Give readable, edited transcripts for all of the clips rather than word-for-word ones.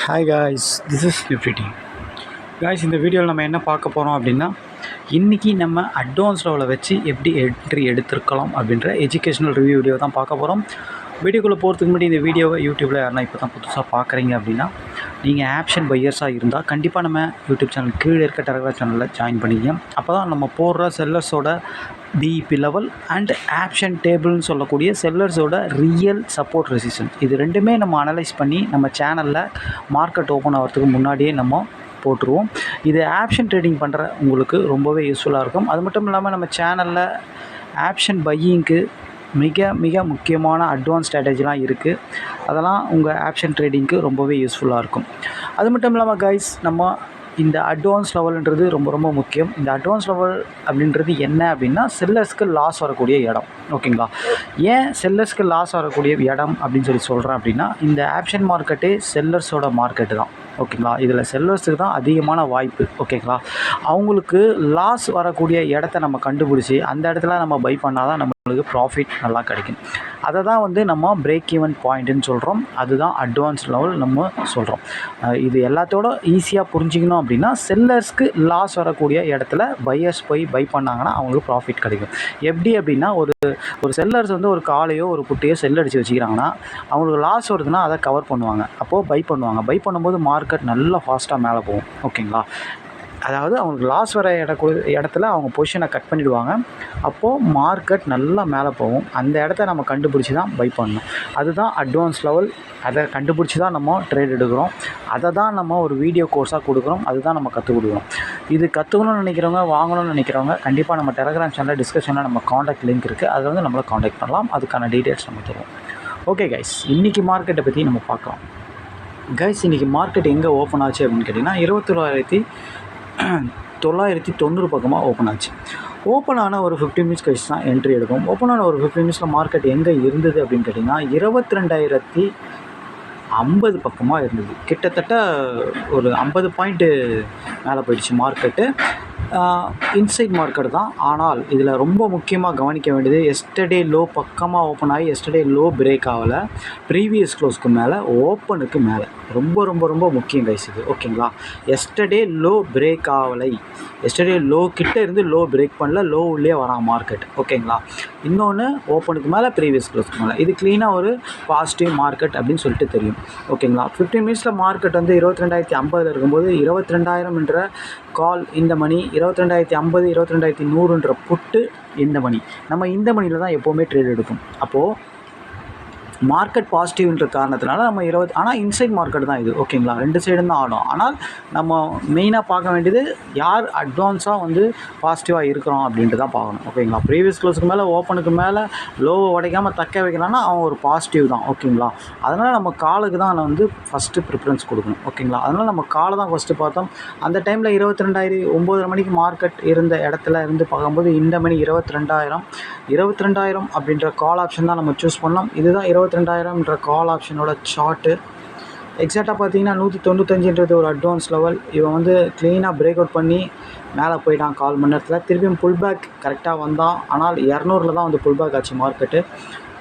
Hi guys, this is Nifty. Guys, இந்த வீடியோவில் நம்ம என்ன பார்க்க போகிறோம் அப்படின்னா, இன்றைக்கி நம்ம அட்வான்ஸ் லெவலை வச்சு எப்படி என்ட்ரி எடுத்திருக்கலாம் அப்படின்ற எஜுகேஷ்னல் ரிவ்யூ வீடியோ தான் பார்க்க போகிறோம். வீடியோக்குள்ளே போகிறதுக்கு முன்னாடி இந்த வீடியோவை யூடியூப்பில் யாருன்னா இப்போ தான் புதுசாக பார்க்குறீங்க அப்படின்னா, நீங்கள் ஆப்ஷன் பையர்ஸாக இருந்தால் கண்டிப்பாக நம்ம யூடியூப் சேனல் கீழே இருக்க டெலகிராம் சேனலில் ஜாயின் பண்ணிக்கங்க. அப்போ தான் நம்ம போடுற செல்லர்ஸோட பிஇபி லெவல் அண்ட் ஆப்ஷன் டேபிள்னு சொல்லக்கூடிய செல்லர்ஸோட ரியல் சப்போர்ட் ரெசிஸ்டன்ஸ் இது ரெண்டுமே நம்ம அனலைஸ் பண்ணி நம்ம சேனலில் மார்க்கெட் ஓப்பன் ஆகிறதுக்கு முன்னாடியே நம்ம போட்டுருவோம். இது ஆப்ஷன் ட்ரேடிங் பண்ணுற உங்களுக்கு ரொம்பவே யூஸ்ஃபுல்லாக இருக்கும். அது மட்டும் இல்லாமல் நம்ம சேனலில் ஆப்ஷன் பையிங்க்கு மிக மிக முக்கியமான அட்வான்ஸ் ஸ்ட்ராட்டஜிலாம் இருக்குது. அதெல்லாம் உங்கள் ஆப்ஷன் ட்ரேடிங்க்கு ரொம்பவே யூஸ்ஃபுல்லாக இருக்கும். அது மட்டும் இல்லாமல் கைஸ், நம்ம இந்த அட்வான்ஸ் லெவல்ன்றது ரொம்ப ரொம்ப முக்கியம். இந்த அட்வான்ஸ் லெவல் அப்படின்றது என்ன அப்படின்னா, செல்லர்ஸ்க்கு லாஸ் வரக்கூடிய இடம். ஓகேங்களா? ஏன் செல்லர்ஸ்க்கு லாஸ் வரக்கூடிய இடம் அப்படின்னு சொல்கிறேன் அப்படின்னா, இந்த ஆப்ஷன் மார்க்கெட்டே செல்லர்ஸோட மார்க்கெட்டு தான். ஓகேங்களா? இதில் செல்லர்ஸுக்கு தான் அதிகமான வாய்ப்பு. ஓகேங்களா? அவங்களுக்கு லாஸ் வரக்கூடிய இடத்த நம்ம கண்டுபிடிச்சி அந்த இடத்துல நம்ம பை பண்ணால் தான் நம்மளுக்கு ப்ராஃபிட் நல்லா கிடைக்கும். அதை தான் நம்ம பிரேக் ஈவன் பாயிண்ட்டுன்னு சொல்கிறோம். அதுதான் அட்வான்ஸ் லெவல் நம்ம சொல்கிறோம். இது எல்லாத்தோட ஈஸியாக புரிஞ்சிக்கணும் அப்படின்னா, செல்லர்ஸ்க்கு லாஸ் வரக்கூடிய இடத்துல பையர்ஸ் போய் பை பண்ணாங்கன்னா அவங்களுக்கு ப்ராஃபிட் கிடைக்கும். எப்படி அப்படின்னா, ஒரு செல்லர்ஸ் ஒரு காலையோ ஒரு புட்டையோ செல் அடித்து வச்சுக்கிறாங்கன்னா, அவங்களுக்கு லாஸ் வருதுன்னா அதை கவர் பண்ணுவாங்க. அப்போது பை பண்ணுவாங்க. பை பண்ணும்போது மார்க்கெட் நல்லா ஃபாஸ்ட்டாக மேலே போகும். ஓகேங்களா? அதாவது அவங்களுக்கு லாஸ் வர இடத்துல அவங்க பொசிஷனை கட் பண்ணிவிடுவாங்க. அப்போது மார்க்கெட் நல்லா மேலே போகும். அந்த இடத்த நம்ம கண்டுபிடிச்சி தான் பை பண்ணணும். அதுதான் அட்வான்ஸ் லெவல். அதை கண்டுபிடிச்சி தான் நம்ம ட்ரேட் எடுக்கிறோம். அதை தான் நம்ம ஒரு வீடியோ கோர்ஸாக கொடுக்குறோம். அதுதான் நம்ம கற்றுக் கொடுக்குறோம். இது கற்றுக்கணும்னு நினைக்கிறவங்க, வாங்கணும்னு நினைக்கிறவங்க கண்டிப்பாக நம்ம டெலகிராம் சேனலில் டிஸ்கஷனில் நம்ம காண்டாக்ட் லிங்க் இருக்குது. அதில் நம்மளை காண்டாக்ட் பண்ணலாம். அதுக்கான டீட்டெயில்ஸ் நம்ம தருவோம். ஓகே கைஸ், இன்றைக்கி மார்க்கெட்டை பற்றி நம்ம பார்க்கலாம். கைஸ், இன்றைக்கி மார்க்கெட் எங்கே ஓப்பன் ஆச்சு அப்படின்னு கேட்டிங்கன்னா, 21,990 பக்கமாக ஓப்பன் ஆச்சு. ஓப்பன் ஆன ஒரு 15 மினிட்ஸ் கழிச்சு தான் என்ட்ரி எடுக்கும். ஓப்பன் ஆன ஒரு 15 மினிட்ஸில் மார்க்கெட் எங்கே இருந்தது அப்படின்னு கேட்டிங்கன்னா, 22,050 பக்கமாக இருந்தது. கிட்டத்தட்ட ஒரு 50 பாயிண்ட்டு மேலே போயிடுச்சு மார்க்கெட்டு. இன்சைட் மார்க்கெட் தான். ஆனால் இதில் ரொம்ப முக்கியமாக கவனிக்க வேண்டியது, எஸ்டர்டே லோ பக்கமாக ஓப்பன் ஆகி எஸ்டர்டே லோ பிரேக் ஆகலை. ப்ரீவியஸ் க்ளோஸ்க்கு மேலே, ஓப்பனுக்கு மேலே. ரொம்ப ரொம்ப ரொம்ப முக்கியம் கைஸ் இது. ஓகேங்களா? எஸ்டர்டே லோ பிரேக் ஆகலை. எஸ்டர்டே லோ கிட்டே இருந்து லோ பிரேக் பண்ணல, லோ உள்ளே வரான் மார்க்கெட். ஓகேங்களா? இன்னொன்று, ஓப்பனுக்கு மேலே ப்ரீவியஸ் க்ளோஸ்க்கு மேலே. இது க்ளீனாக ஒரு பாசிட்டிவ் மார்க்கெட் அப்படின்னு சொல்லிட்டு தெரியும். ஓகேங்களா? 15 மினிட்ஸில் மார்க்கெட் 22,050 இருக்கும்போது 22,000 என்ற கால் இந்த மணி, 22,050, 22,100 புட்டு இந்த மணி. நம்ம இந்த மணியில் தான் எப்போவுமே ட்ரேட் எடுக்கும். அப்போது மார்க்கெட் பாசிட்டிவ்ன்ற காரணத்தினால நம்ம ஆனால் இன்சைட் மார்க்கெட் தான் இது. ஓகேங்களா? ரெண்டு சைடும் தான் ஆடும். ஆனால் நம்ம மெயினாக பார்க்க வேண்டியது யார் அட்வான்ஸாக பாசிட்டிவாக இருக்கிறோம் அப்படின்ட்டு தான் பார்க்கணும். ஓகேங்களா? ப்ரீவியஸ் க்ளோஸுக்கு மேலே, ஓப்பனுக்கு மேலே லோவை உடைக்காமல் தக்க வைக்கிறான்னா அவன் ஒரு பாசிட்டிவ் தான். ஓகேங்களா? அதனால் நம்ம காலுக்கு தான் ஃபஸ்ட்டு ப்ரிஃபரன்ஸ் கொடுக்கணும். ஓகேங்களா? அதனால் நம்ம காலை தான் ஃபஸ்ட்டு பார்த்தோம். அந்த டைமில் 9:30 மணிக்கு மார்க்கெட் இருந்த இடத்துல இருந்து பார்க்கும்போது இந்த மணி 22,000 அப்படின்ற கால் ஆப்ஷன் தான் நம்ம சூஸ் பண்ணோம். இதுதான் 22,000 கால் ஆப்ஷனோட சார்ட்டு. எக்ஸாக்டாக பார்த்தீங்கன்னா 195 ஒரு அட்வான்ஸ் லெவல். இவன் க்ளீனாக பிரேக் அவுட் பண்ணி மேலே போயிட்டான் கால் மணி நேரத்தில். திருப்பியும் புல் பேக் கரெக்டாக வந்தான். ஆனால் 200 தான் புல் பேக் ஆச்சு மார்க்கெட்டு.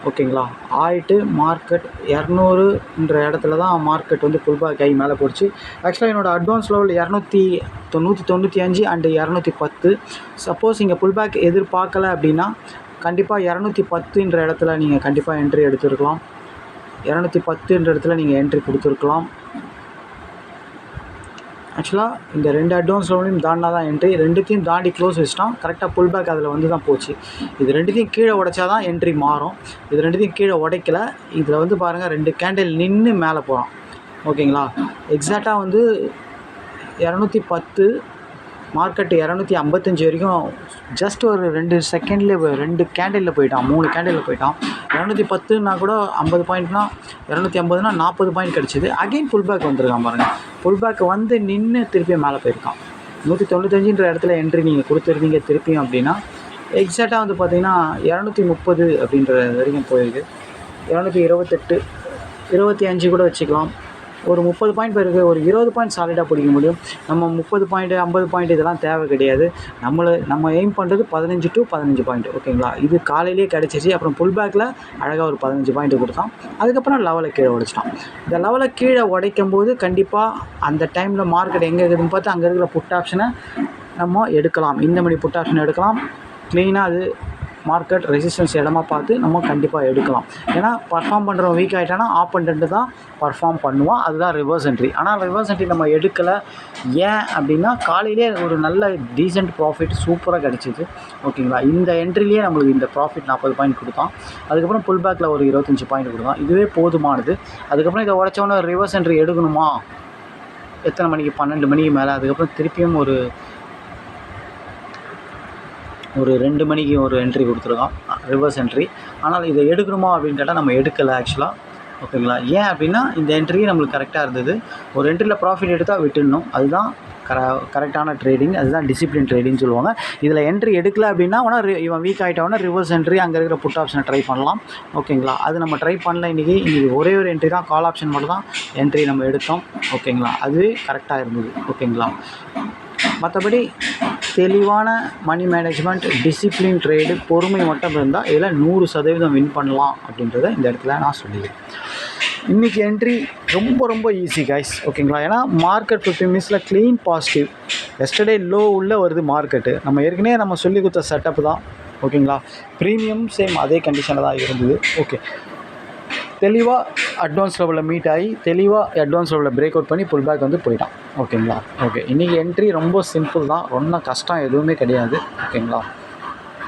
ஓகேங்களா? ஆகிட்டு மார்க்கெட் 200 இடத்துல தான் மார்க்கெட் புல் பேக் ஆகி மேலே போயிடுச்சு. ஆக்சுவலாக என்னோடய அட்வான்ஸ் லெவல் 195 அண்டு 210. சப்போஸ் இங்கே புல் பேக் எதிர்பார்க்கலை அப்படின்னா கண்டிப்பாக 210 இடத்துல நீங்கள் கண்டிப்பாக என்ட்ரி எடுத்துருக்கலாம். 210 இடத்துல நீங்கள் என்ட்ரி கொடுத்துருக்கலாம். ஆக்சுவலாக இந்த 2 அட்வான்ஸ் லெவலையும் தாண்டினா தான் என்ட்ரி. ரெண்டுத்தையும் தாண்டி க்ளோஸ் வச்சுட்டான். கரெக்டாக புல் பேக் அதில் தான் போச்சு. இது ரெண்டுத்தையும் கீழே உடைச்சா தான் என்ட்ரி மாறும். இது ரெண்டுத்தையும் கீழே உடைக்கல. இதில் பாருங்கள், 2 கேண்டில் நின்று மேலே போகிறான். ஓகேங்களா? எக்ஸாக்டாக 210 மார்க்கெட்டு 255 வரைக்கும் ஜஸ்ட் ஒரு 2 செகண்ட்லேயே 2 கேண்டிலில் போயிட்டான், 3 கேண்டிலில் போயிட்டான். 210னா கூட 50 பாயிண்ட்னா, 250னா 40 பாயிண்ட் கிடச்சிது. அகெயின் புல் பேக் வந்திருக்கான் பாருங்கள். புல் பேக் நின்று திருப்பியும் மேலே போயிருக்கான். 195 இடத்துல என்ட்ரி நீங்கள் கொடுத்துருந்தீங்க திருப்பியும் அப்படின்னா எக்ஸாக்டாக பார்த்தீங்கன்னா 230 அப்படின்ற வரைக்கும் போயிருக்கு. 228, 25 கூட வச்சுக்கலாம். ஒரு 30 பாயிண்ட் போயிருக்கு, ஒரு 20 பாயிண்ட் சாலிடாக பிடிக்க முடியும். நம்ம 30 பாயிண்ட் 50 பாயிண்ட் இதெல்லாம் தேவை கிடையாது. நம்ம எய்ம் பண்ணுறது 15 to 15 பாயிண்ட். ஓகேங்களா, இது காலையிலேயே கிடச்சிச்சு. அப்புறம் புல் பேக்கில் அழகாக ஒரு 15 பாயிண்ட் கொடுத்தான். அதுக்கப்புறம் லெவலை கீழே உடைச்சிட்டான். இந்த லெவலை கீழே உடைக்கும் போது கண்டிப்பாக அந்த டைமில் மார்க்கெட் எங்கே இருக்குதுன்னு பார்த்து அங்கே இருக்கிற புட் ஆப்ஷனை நம்ம எடுக்கலாம். இந்த மாதிரி புட் ஆப்ஷன் எடுக்கலாம். க்ளீனாக அது மார்க்கெட் ரெசிஸ்டன்ஸ் இடமா பார்த்து நம்ம கண்டிப்பாக எடுக்கலாம். ஏன்னா பர்ஃபார்ம் பண்ணுறவன் வீக் ஆகிட்டானா ஆப்போனன்ட் தான் பர்ஃபார்ம் பண்ணுவான். அதுதான் ரிவர்ஸ் என்ட்ரி. ஆனால் ரிவர்ஸ் என்ட்ரி நம்ம எடுக்கலை. ஏன் அப்படின்னா காலையிலே ஒரு நல்ல டீசென்ட் ப்ராஃபிட் சூப்பராக கிடச்சிது. ஓகேங்களா, இந்த என்ட்ரிலேயே நம்மளுக்கு இந்த ப்ராஃபிட் 40 பாயிண்ட் கொடுத்தான். அதுக்கப்புறம் புல் பேக்கில் ஒரு 25 பாயிண்ட் கொடுத்தான். இதுவே போதுமானது. அதுக்கப்புறம் இதை உடச்சவொன்னே ரிவர்ஸ் என்ட்ரி எடுக்கணுமா, எத்தனை மணிக்கு, 12 மணிக்கு மேலே. அதுக்கப்புறம் திருப்பியும் ஒரு 2 மணிக்கு ஒரு என்ட்ரி கொடுத்துருக்கான், ரிவர்ஸ் என்ட்ரி. ஆனால் இதை எடுக்கணுமா அப்படின்னு கேட்டால் நம்ம எடுக்கலை ஆக்சுவலாக. ஓகேங்களா, ஏன் அப்படின்னா இந்த என்ட்ரி நம்மளுக்கு கரெக்டாக இருந்தது. ஒரு என்ட்ரியில் ப்ராஃபிட் எடுத்தால் விட்டுடணும். அதுதான் கரெக்டான ட்ரேடிங், அதுதான் டிசிப்ளின் ட்ரேடிங் சொல்லுவாங்க. இதில் என்ட்ரி எடுக்கலை அப்படின்னா வேணால் இவன் வீக் ஆகிட்டவனா ரிவர்ஸ் என்ட்ரி அங்கே இருக்கிற புட் ஆப்ஷனை ட்ரை பண்ணலாம். ஓகேங்களா, அது நம்ம ட்ரை பண்ணல. இன்றைக்கி ஒரே ஒரு என்ட்ரி தான், கால் ஆப்ஷன் மட்டும் தான் என்ட்ரி நம்ம எடுத்தோம். ஓகேங்களா, அதுவே கரெக்டாக இருந்தது. ஓகேங்களா, மற்றபடி தெளிவான மணி மேனேஜ்மெண்ட், டிசிப்ளின் ட்ரேடு, பொறுமை மட்டும் இருந்தால் இதில் 100% வின் பண்ணலாம் அப்படின்றத இந்த இடத்துல நான் சொல்லிக்கிறேன். இன்றைக்கி என்ட்ரி ரொம்ப ஈஸி கைஸ். ஓகேங்களா, ஏன்னா மார்க்கெட் 15 மினிட்ஸில் க்ளீன் பாசிட்டிவ். எஸ்டர்டே லோ உள்ளே வருது மார்க்கெட்டு. நம்ம ஏற்கனவே நம்ம சொல்லி கொடுத்த செட்டப் தான். ஓகேங்களா, ப்ரீமியம் சேம் அதே கண்டிஷனில் தான் இருந்தது. ஓகே, தெளிவாக அட்வான்ஸ் லெவலில் மீட் ஆகி தெளிவாக அட்வான்ஸ் லெவலில் பிரேக் அவுட் பண்ணி புல் பேக் வந்து போயிட்டான். ஓகேங்களா, ஓகே, இன்றைக்கி என்ட்ரி ரொம்ப சிம்பிள் தான், ஒன்றும் கஷ்டம் எதுவுமே கிடையாது. ஓகேங்களா,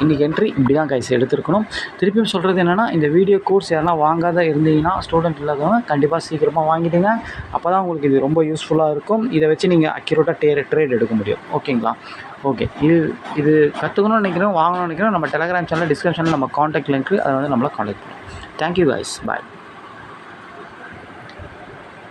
இன்றைக்கி என்ட்ரி இப்படி தான் கைஸ் எடுத்துருக்கணும். திருப்பியும் சொல்கிறது என்னென்னா, இந்த வீடியோ கோர்ஸ் யாரெல்லாம் வாங்காத இருந்தீங்கன்னா, ஸ்டூடெண்ட் இல்லாதவங்க கண்டிப்பாக சீக்கிரமாக வாங்கிடுங்க. அப்போ தான் உங்களுக்கு இது ரொம்ப யூஸ்ஃபுல்லாக இருக்கும். இதை வச்சு நீங்கள் அக்யூரேட்டாக ட்ரேட் எடுக்க முடியும். ஓகேங்களா, ஓகே, இது கற்றுக்கணும்னு நினைக்கிறோம், வாங்கணும்னு நினைக்கிறோம். நம்ம டெலகிராம் சேனல் டிஸ்கிரிப்ஷனில் நம்ம காண்டாக்ட் லிங்க், அதை வந்து நம்மளை காண்டாக்ட் பண்ணுவோம். தேங்க்யூ கைஸ், பாய்.